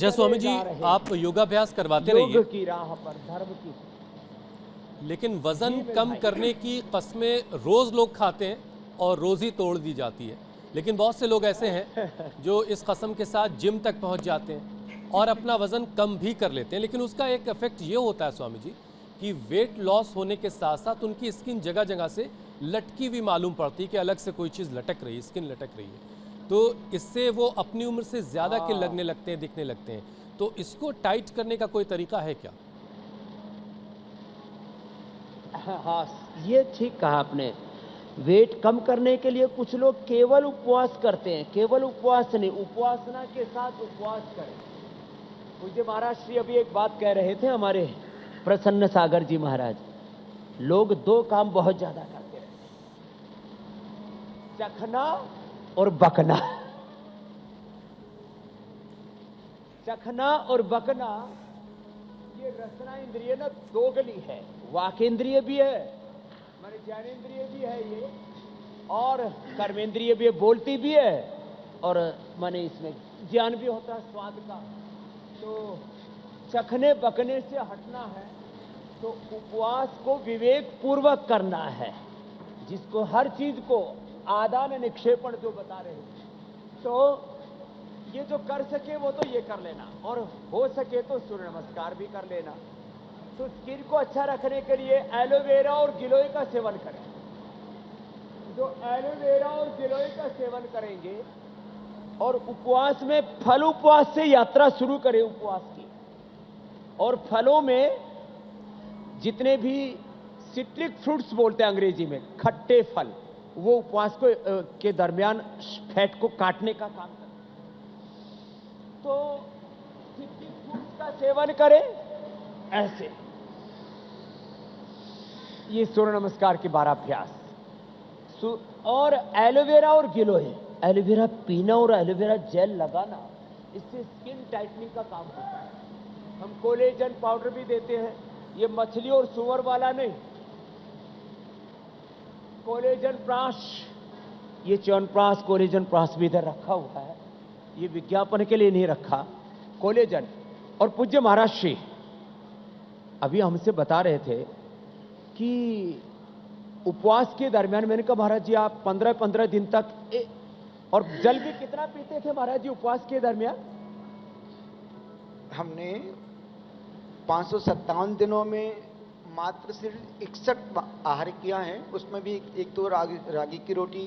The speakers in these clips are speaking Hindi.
अच्छा स्वामी जी, आप योगाभ्यास करवाते योग रहिए, की राह पर धर्म की। लेकिन वजन जी मेरे कम भाई। करने की कस्में रोज लोग खाते हैं और रोज ही तोड़ दी जाती है। लेकिन बहुत से लोग ऐसे हैं जो इस कसम के साथ जिम तक पहुंच जाते हैं और अपना वजन कम भी कर लेते हैं, लेकिन उसका एक इफेक्ट ये होता है स्वामी जी कि वेट लॉस होने के साथ साथ उनकी स्किन जगह जगह से लटकी हुई मालूम पड़ती है कि अलग से कोई चीज़ लटक रही है, स्किन लटक रही है। तो इससे वो अपनी उम्र से ज़्यादा के लगने लगते हैं, दिखने लगते हैं। तो इसको टाइट करने का कोई तरीका है क्या? हाँ, ये ठीक कहा आपने। वेट कम करने के लिए कुछ लोग केवल उपवास करते हैं। केवल उपवास नहीं, उपासना के साथ उपवास करें। पूज्य महाराज श्री अभी एक बात कह रहे थे हमारे प्रसन्न सागर जी महाराज। लोग दो काम बहुत ज्यादा करते रहते हैं, चखना और बकना। चखना और बकना, ये रसना इंद्रिय ना दोगली है। वाक इंद्रिय भी है, माने ज्ञानेंद्रिय भी है ये, और कर्मेंद्रिय भी है, बोलती भी है, और माने इसमें ज्ञान भी होता है स्वाद का। तो चखने बकने से हटना है तो उपवास को विवेक पूर्वक करना है, जिसको हर चीज को आदान निक्षेपण जो बता रहे हैं। तो ये जो कर सके वो तो ये कर लेना, और हो सके तो सूर्य नमस्कार भी कर लेना। तो स्किन को अच्छा रखने के लिए एलोवेरा और गिलोय का सेवन करें। जो एलोवेरा और गिलोय का सेवन करेंगे, और उपवास में फल उपवास से यात्रा शुरू करें उपवास की। और फलों में जितने भी सिट्रिक फ्रूट्स बोलते हैं अंग्रेजी में, खट्टे फल, वो उपवास को के दरमियान फैट को काटने का काम करते हैं। तो सिट्रिक फ्रूट्स का सेवन करें ऐसे। ये सूर्य नमस्कार के 12 अभ्यास। और एलोवेरा और गिलोय, एलोवेरा पीना और एलोवेरा जेल लगाना, इससे स्किन टाइटनिंग का काम होता है। हम कोलेजन पाउडर भी देते हैं, ये मछली और सुअर वाला नहीं, कोलेजन प्राश। ये च्यवनप्राश कोलेजन प्राश भी इधर रखा हुआ है, ये विज्ञापन के लिए नहीं रखा, कोलेजन। और पूज्य महाराज श्री अभी हमसे बता रहे थे कि उपवास के दरमियान, मैंने कहा महाराज जी आप 15-15 दिन तक और जल भी कितना पीते थे महाराज जी उपवास के दरमियान? हमने 557 दिनों में मात्र सिर्फ 61 आहार किया है। उसमें भी एक तो रागी की रोटी,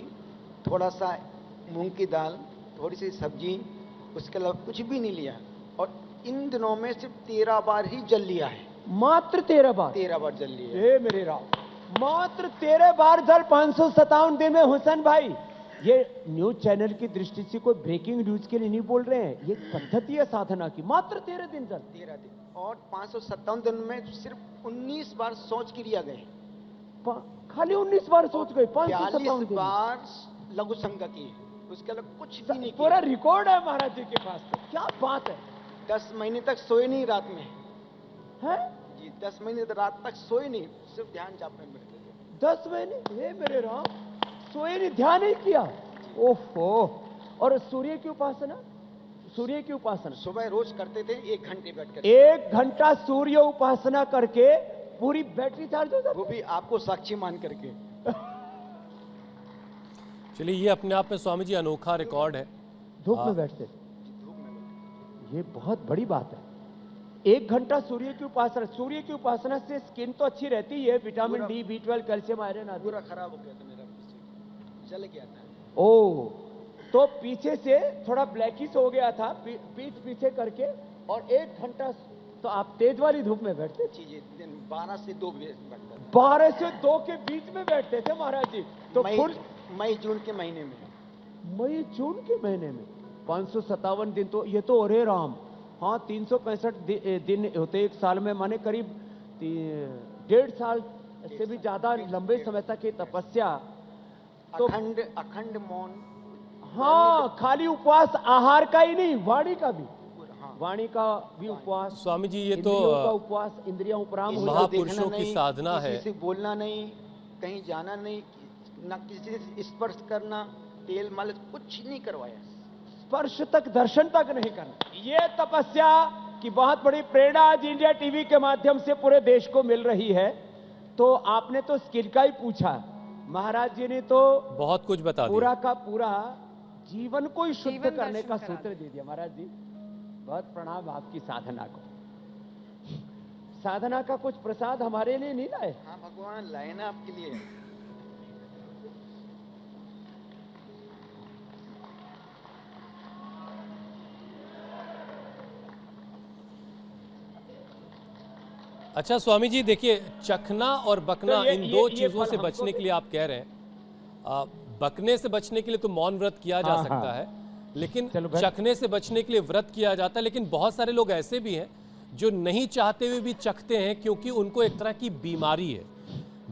थोड़ा सा मूंग की दाल, थोड़ी सी सब्जी, उसके अलावा कुछ भी नहीं लिया। और इन दिनों में सिर्फ 13 बार ही जल लिया है। मात्र 13 बार? 13 बार जल लिया है। हे मेरे राम, मात्र 13 बार जल 557 दिन में। हुसैन भाई, ये न्यूज चैनल की दृष्टि से कोई ब्रेकिंग न्यूज के लिए नहीं बोल रहे हैं, ये पद्धति है साधना की। मात्र 13 दिन जल। 13 दिन। और 557 दिन में सिर्फ 19 बार शौच क्रिया गए। खाली 19 बार शौच गए? 42 बार लघु संज्ञा की, उसके अलावा कुछ भी नहीं किया। पूरा रिकॉर्ड है महाराज जी के पास। तो क्या बात है। 10 महीने तक सोए नहीं रात में है जी। 10 महीने तक रात तक सोए नहीं, सिर्फ ध्यान जाप में बैठे थे। 10 महीने? हे मेरे राम, सोए नहीं, ध्यान नहीं किया? ओहो। और सूर्य की उपासना? सूर्य की उपासना सुबह रोज करते थे, 1 घंटे बैठकर। 1 घंटा सूर्य उपासना करके पूरी बैटरी चार्ज हो जाती, वो भी आपको साक्षी मान करके। चलिए, ये अपने आप में स्वामी जी अनोखा रिकॉर्ड है। धूप में बैठते, ये बहुत बड़ी बात है। 1 घंटा सूर्य की उपासना। सूर्य की उपासना से स्किन तो अच्छी रहती है, vitamin D, B12, calcium, iron आदि। पूरा खराब हो गया था मेरा पीछे, जल गया था। ओ, तो पीछे से थोड़ा ब्लैकिश हो गया था, पीठ पीछे करके। और 1 घंटा तो आप तेज वाली धूप में बैठते? जी, दिन 12 से 2 बजे बैठता था। 12 से 2 के बीच में बैठते थे महाराज जी? तो मई जून के महीने में। मई जून के महीने में 557 दिन, तो ये तो अरे राम, हाँ 365 दिन होते एक साल में, माने करीब 1.5 साल से भी ज्यादा लंबे समय तक ये तपस्या। तो अखंड मौन। हाँ, खाली उपवास आहार का ही नहीं, वाणी का भी। वाणी का भी उपवास। स्वामी जी, ये तो इंद्रियों का उपवास, इंद्रियां उपराम हो जाती। महापुरुषों की साधना है। किसी से बोलना नहीं, कहीं जाना नहीं, ना किसी से स्पर्श करना, तेल मालिश कुछ नहीं करवाया। स्पर्श तक, दर्शन तक नहीं करना। ये तपस्या की बहुत बड़ी प्रेरणा आज इंडिया टीवी के माध्यम से पूरे देश को मिल रही है। तो आपने तो स्किल का ही पूछा, महाराज जी ने तो बहुत कुछ बता दिया। पूरा का पूरा जीवन को ही शुद्ध जीवन करने दर्शन का करा सूत्र दे दिया। महाराज जी बहुत प्रणाम आपकी साधना को। साधना का कुछ प्रसाद हमारे लिए नहीं लाए? हाँ भगवान लाए ना आपके लिए। अच्छा स्वामी जी देखिए, चखना और बकना तो इन दो ये चीजों फल से हमको बचने के लिए आप कह रहे हैं। बकने से बचने के लिए तो मौन व्रत किया जा हाँ, सकता हाँ। है, लेकिन चलो भाई। चखने से बचने के लिए व्रत किया जाता है। लेकिन बहुत सारे लोग ऐसे भी हैं जो नहीं चाहते हुए भी चखते हैं, क्योंकि उनको एक तरह की बीमारी है।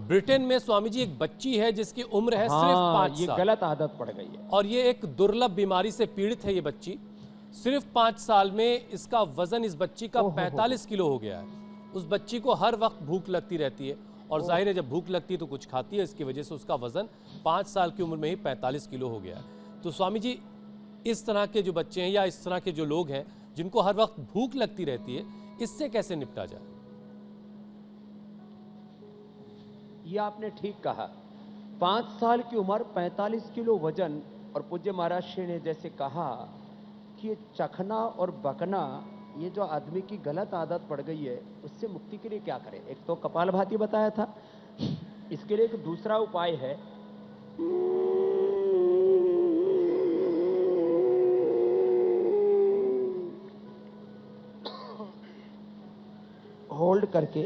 ब्रिटेन में स्वामी जी एक बच्ची है जिसकी उम्र है सिर्फ 5 ये साल, गलत आदत पड़ गई है। और ये एक दुर्लभ बीमारी से पीड़ित है। ये बच्ची सिर्फ 5 साल में इसका वजन इस बच्ची का 45 किलो हो गया है। उस बच्ची को हर वक्त भूख लगती रहती है, और जाहिर है जब भूख लगती है तो कुछ खाती है, इसकी वजह से उसका वजन 5 साल की उम्र में ही 45 किलो हो गया है। तो स्वामी जी इस तरह के जो बच्चे हैं या इस तरह के जो लोग हैं जिनको हर वक्त भूख लगती रहती है, इससे कैसे निपटा जाए? ये आपने ठीक कहा। 5 साल की उम्र, 45 किलो वजन, और पूज्य महाराज श्री ने जैसे कहा कि ये चखना और बकना, ये जो आदमी की गलत आदत पड़ गई है, उससे मुक्ति के लिए क्या करें? एक तो कपालभाति बताया था, इसके लिए एक दूसरा उपाय है। होल्ड करके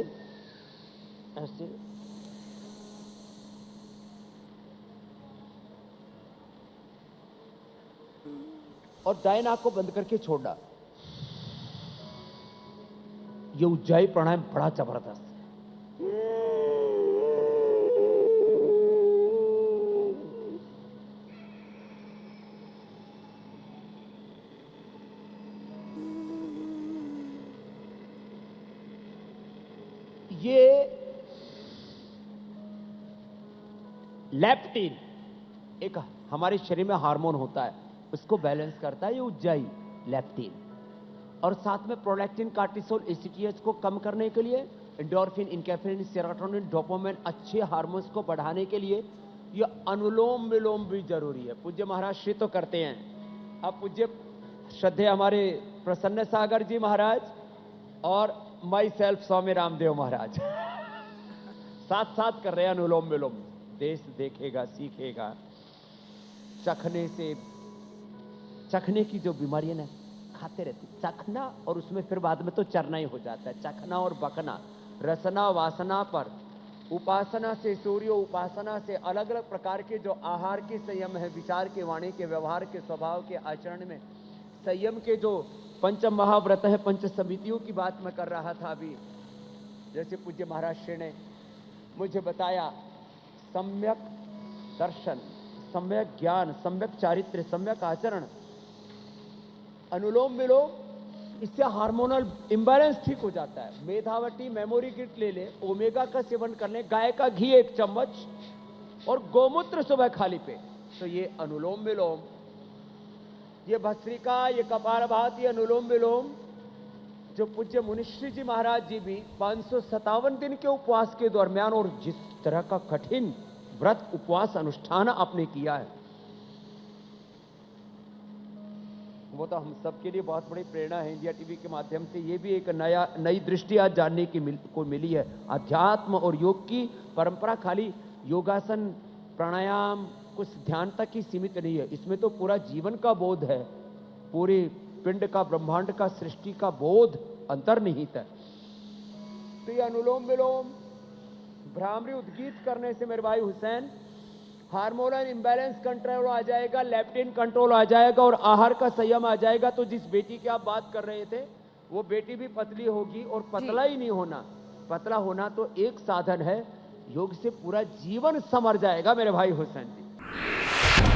ऐसे और दाएं नाक को बंद करके छोड़ना। ये उज्जाई प्राणायाम बड़ा जबरदस्त है। ये लेप्टिन एक हमारे शरीर में हार्मोन होता है, उसको बैलेंस करता है ये उज्जाई लेप्टिन। और साथ में प्रोलैक्टिन, कार्टिसोल, एसीटीएच को कम करने के लिए, एंडोर्फिन, इनकेफ्रिन, सेरोटोनिन, डोपामाइन, अच्छे हार्मोन्स को बढ़ाने के लिए ये अनुलोम विलोम भी जरूरी है। पूज्य महाराज श्री तो करते हैं। अब पूज्य श्रद्धेय हमारे प्रसन्न सागर जी महाराज और माई सेल्फ स्वामी रामदेव महाराज साथ साथ कर रहे हैं अनुलोम विलोम। देश देखेगा, सीखेगा। चखने की जो बीमारी है ना, खाते रहते, चखना और उसमें फिर बाद में तो चरना ही हो जाता है। चखना और बकना, रसना वासना पर उपासना से, सूर्य उपासना से, अलग अलग प्रकार के जो आहार के संयम है, विचार के, वाणी के, व्यवहार के, स्वभाव के, आचरण में संयम के जो पंच महाव्रत है, पंच समितियों की बात मैं कर रहा था अभी। जैसे पूज्य महाराज श्री ने मुझे बताया, सम्यक दर्शन, सम्यक ज्ञान, सम्यक चारित्र्य, सम्यक आचरण, अनुलोम विलोम, इससे हार्मोनल इंबैलेंस ठीक हो जाता है। मेधावटी मेमोरी किट ले ले, ओमेगा का सेवन कर ले, गाय का घी 1 चम्मच और गोमूत्र सुबह खाली पेट, तो ये अनुलोम विलोम, ये भस्त्रिका, ये कपालभाति, अनुलोम विलोम, जो पूज्य मुनिश्री जी महाराज जी भी 557 दिन के उपवास के दरमियान, और जिस तरह का कठिन व्रत उपवास अनुष्ठान आपने किया है, वो तो हम सबके लिए बहुत बड़ी प्रेरणा है। इंडिया टीवी के माध्यम से ये भी एक नई दृष्टि आज जानने की को मिली है। अध्यात्म और योग की परंपरा खाली योगासन, प्राणायाम, कुछ ध्यान तक ही सीमित नहीं है। इसमें तो पूरा जीवन का बोध है, पूरे पिंड का, ब्रह्मांड का, सृष्टि का बोध अंतर्निहित है। तो ये अनुलोम विलोम, भ्रामरी उद्गीत करने से मेरे भाई हुसैन हार्मोनल इंबैलेंस कंट्रोल आ जाएगा, लेप्टिन कंट्रोल आ जाएगा और आहार का संयम आ जाएगा। तो जिस बेटी की आप बात कर रहे थे, वो बेटी भी पतली होगी, और पतला ही नहीं होना, पतला होना तो एक साधन है, योग से पूरा जीवन संवर जाएगा मेरे भाई हुसैन जी।